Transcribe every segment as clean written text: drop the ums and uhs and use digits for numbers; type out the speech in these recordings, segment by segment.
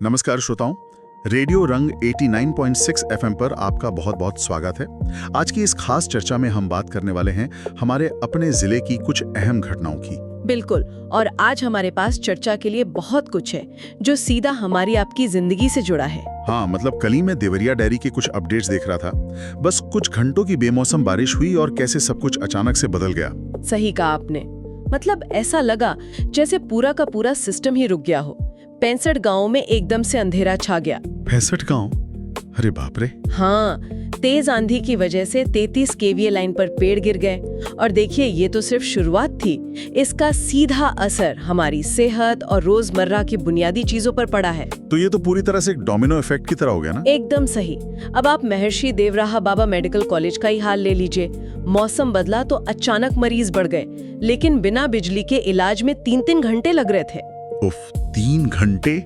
नमस्कार श्रोताओं, रेडियो रंग 89.6 एफएम पर आपका बहुत बहुत स्वागत है। आज की इस खास चर्चा में हम बात करने वाले हैं हमारे अपने जिले की कुछ अहम घटनाओं की। बिल्कुल, और आज हमारे पास चर्चा के लिए बहुत कुछ है जो सीधा हमारी आपकी जिंदगी से जुड़ा है। हाँ, मतलब कल ही मैं देवरिया डायरी के कुछ अपडेट्स देख रहा था। बस कुछ घंटों की बेमौसम बारिश हुई और कैसे सब कुछ अचानक से बदल गया। सही कहा आपने। मतलब ऐसा लगा जैसे पूरा का पूरा सिस्टम ही रुक गया हो। 65 गांवों में एकदम से अंधेरा छा गया। 65 गांव? अरे बाप रे। हाँ, तेज आंधी की वजह से 33 केवीए लाइन पर पेड़ गिर गए। और देखिए, ये तो सिर्फ शुरुआत थी। इसका सीधा असर हमारी सेहत और रोजमर्रा की बुनियादी चीजों पर पड़ा है। तो ये तो पूरी तरह से एक डोमिनो इफेक्ट की तरह हो गया ना। एकदम सही। अब आप महर्षि देवराहा बाबा मेडिकल कॉलेज का ही हाल ले लीजिए। मौसम बदला तो अचानक मरीज बढ़ गए, लेकिन बिना बिजली के इलाज में 3-3 घंटे लग रहे थे। उफ, 3 घंटे?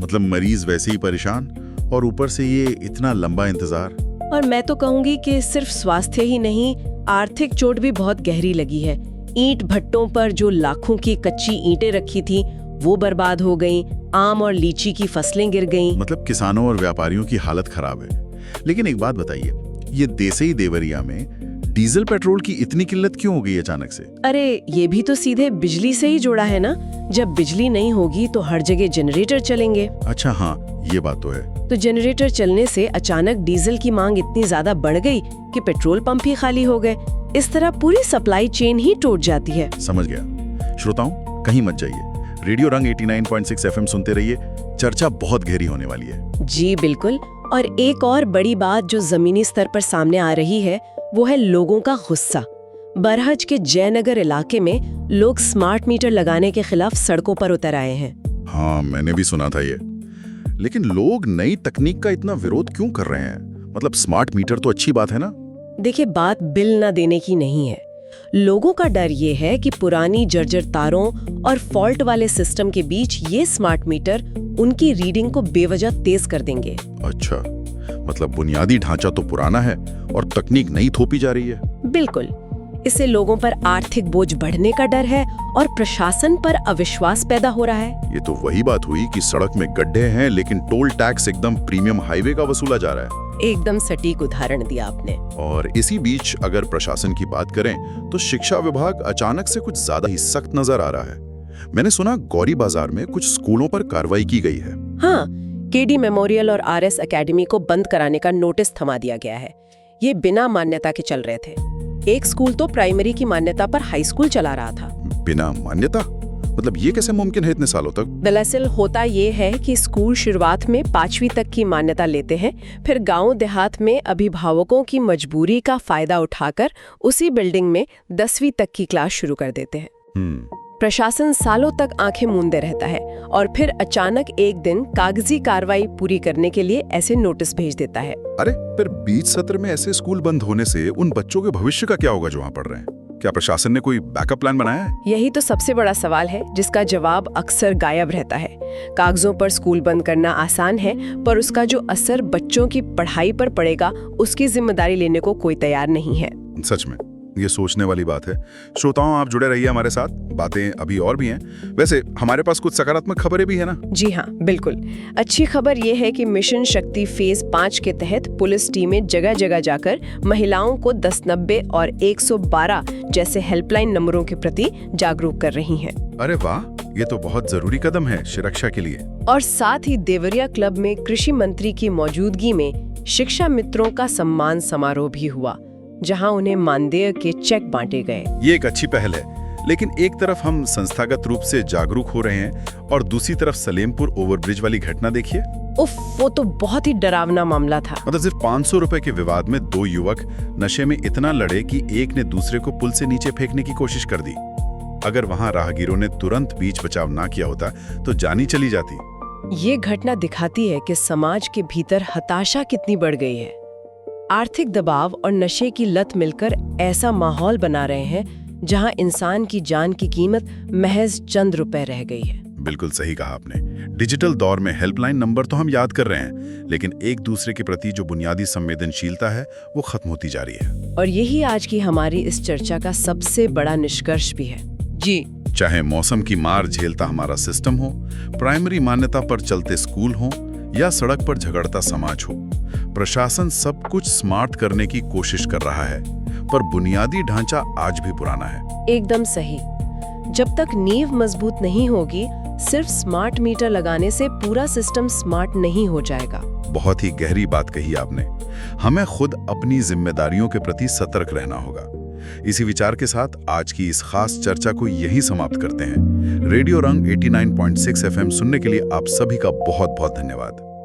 मतलब मरीज वैसे ही परेशान और ऊपर से ये इतना लंबा इंतजार। और मैं तो कहूंगी कि सिर्फ स्वास्थ्य ही नहीं, आर्थिक चोट भी बहुत गहरी लगी है। ईंट भट्टों पर जो लाखों की कच्ची ईंटें रखी थी वो बर्बाद हो गईं, आम और लीची की फसलें गिर गईं। मतलब किसानों और व्यापारियों की हालत खराब है। लेकिन एक बात बताइए, ये देसई देवरिया में डीजल पेट्रोल की इतनी किल्लत क्यों हो गई अचानक से? अरे ये भी तो सीधे बिजली से ही जुड़ा है ना। जब बिजली नहीं होगी तो हर जगह जनरेटर चलेंगे। अच्छा हाँ, ये बात तो है। तो जनरेटर चलने से अचानक डीजल की मांग इतनी ज्यादा बढ़ गई कि पेट्रोल पंप ही खाली हो गए। इस तरह पूरी सप्लाई चेन ही टूट जाती है। समझ गया। श्रोताओं, कहीं मत जाइए। रेडियो रंग 89.6 एफएम सुनते रहिए। चर्चा बहुत गहरी होने वाली है। जी बिल्कुल। और एक और बड़ी बात जो जमीनी स्तर पर सामने आ रही है वो है लोगों का गुस्सा। बरहज के जयनगर इलाके में लोग स्मार्ट मीटर लगाने के खिलाफ सड़कों पर उतर आए हैं। हाँ, मैंने भी सुना था ये। लेकिन लोग नई तकनीक का इतना विरोध क्यों कर रहे हैं? मतलब स्मार्ट मीटर तो अच्छी बात है ना। देखिए, बात बिल न देने की नहीं है। लोगों का डर ये है कि पुरानी जर्जर तारों और फॉल्ट वाले सिस्टम के बीच ये स्मार्ट मीटर उनकी रीडिंग को बेवजह तेज कर देंगे। अच्छा, मतलब बुनियादी ढांचा तो पुराना है और तकनीक नई थोपी जा रही है। बिल्कुल। इससे लोगों पर आर्थिक बोझ बढ़ने का डर है और प्रशासन पर अविश्वास पैदा हो रहा है। ये तो वही बात हुई कि सड़क में गड्ढे हैं लेकिन टोल टैक्स एकदम प्रीमियम हाईवे का वसूला जा रहा है। एकदम सटीक उदाहरण दिया आपने। और इसी बीच अगर प्रशासन की बात करें तो शिक्षा विभाग अचानक से कुछ ज्यादा ही सख्त नजर आ रहा है। मैंने सुना गौरी बाजार में कुछ स्कूलों पर कार्रवाई की गई है। हाँ, केडी मेमोरियल और आरएस एकेडमी को बंद कराने का नोटिस थमा दिया गया है। ये बिना मान्यता के चल रहे थे। एक स्कूल तो प्राइमरी की मान्यता पर हाई स्कूल चला रहा था। बिना मान्यता? मतलब ये कैसे मुमकिन है इतने सालों तक? दरअसल होता ये है कि स्कूल शुरुआत में 5वीं तक की मान्यता लेते हैं, फिर गांव देहात में अभिभावकों की मजबूरी का फायदा उठाकर उसी बिल्डिंग में 10वीं तक की क्लास शुरू कर देते हैं। प्रशासन सालों तक आंखें मूंदे रहता है और फिर अचानक एक दिन कागजी कार्रवाई पूरी करने के लिए ऐसे नोटिस भेज देता है। अरे, फिर बीच सत्र में ऐसे स्कूल बंद होने से उन बच्चों के भविष्य का क्या होगा जो वहाँ पढ़ रहे हैं? क्या प्रशासन ने कोई बैकअप प्लान बनाया है? यही तो सबसे बड़ा सवाल है जिसका जवाब अक्सर गायब रहता है। कागजों पर स्कूल बंद करना आसान है, पर उसका जो असर बच्चों की पढ़ाई पर पड़ेगा उसकी जिम्मेदारी लेने को कोई तैयार नहीं है। सच में ये सोचने वाली बात है। श्रोताओं, आप जुड़े रहिए हमारे साथ, बातें अभी और भी हैं। वैसे हमारे पास कुछ सकारात्मक खबरें भी है ना? जी हाँ, बिल्कुल। अच्छी खबर ये है कि मिशन शक्ति फेज 5 के तहत पुलिस टीमें जगह जगह जाकर महिलाओं को 1090 और 112 जैसे हेल्पलाइन नंबरों के प्रति जागरूक कर रही हैं। अरे वाह, ये तो बहुत जरूरी कदम है सुरक्षा के लिए। और साथ ही देवरिया क्लब में कृषि मंत्री की मौजूदगी में शिक्षा मित्रों का सम्मान समारोह भी हुआ, जहां उन्हें मानदेय के चेक बांटे गए। ये एक अच्छी पहल है, लेकिन एक तरफ हम संस्थागत रूप से जागरूक हो रहे हैं और दूसरी तरफ सलेमपुर ओवरब्रिज वाली घटना देखिए। उफ, वो तो बहुत ही डरावना मामला था। मतलब सिर्फ 500 रुपए के विवाद में 2 युवक नशे में इतना लड़े कि एक ने दूसरे को पुल से नीचे फेंकने की कोशिश कर दी। अगर वहां राहगीरों ने तुरंत बीच बचाव ना किया होता तो जानी चली जाती। ये घटना दिखाती है कि समाज के भीतर हताशा कितनी बढ़ गई है। आर्थिक दबाव और नशे की लत मिलकर ऐसा माहौल बना रहे हैं जहां इंसान की जान की कीमत महज चंद रुपए रह गई है। बिल्कुल सही कहा आपने। डिजिटल दौर में हेल्पलाइन नंबर तो हम याद कर रहे हैं, लेकिन एक दूसरे के प्रति जो बुनियादी संवेदनशीलता है वो खत्म होती जा रही है। और यही आज की हमारी इस चर्चा का सबसे बड़ा निष्कर्ष भी है। जी, चाहे मौसम की मार झेलता हमारा सिस्टम हो, प्राइमरी मान्यता पर चलते स्कूल हो या सड़क पर झगड़ता समाज हो, प्रशासन सब कुछ स्मार्ट करने की कोशिश कर रहा है, पर बुनियादी ढांचा आज भी पुराना है। एकदम सही। जब तक नींव मजबूत नहीं होगी, सिर्फ स्मार्ट मीटर लगाने से पूरा सिस्टम स्मार्ट नहीं हो जाएगा। बहुत ही गहरी बात कही आपने। हमें खुद अपनी जिम्मेदारियों के प्रति सतर्क रहना होगा। इसी विचार के साथ आज की इस खास चर्चा को यहीं समाप्त करते हैं। रेडियो रंग 89.6 FM सुनने के लिए आप सभी का बहुत बहुत धन्यवाद।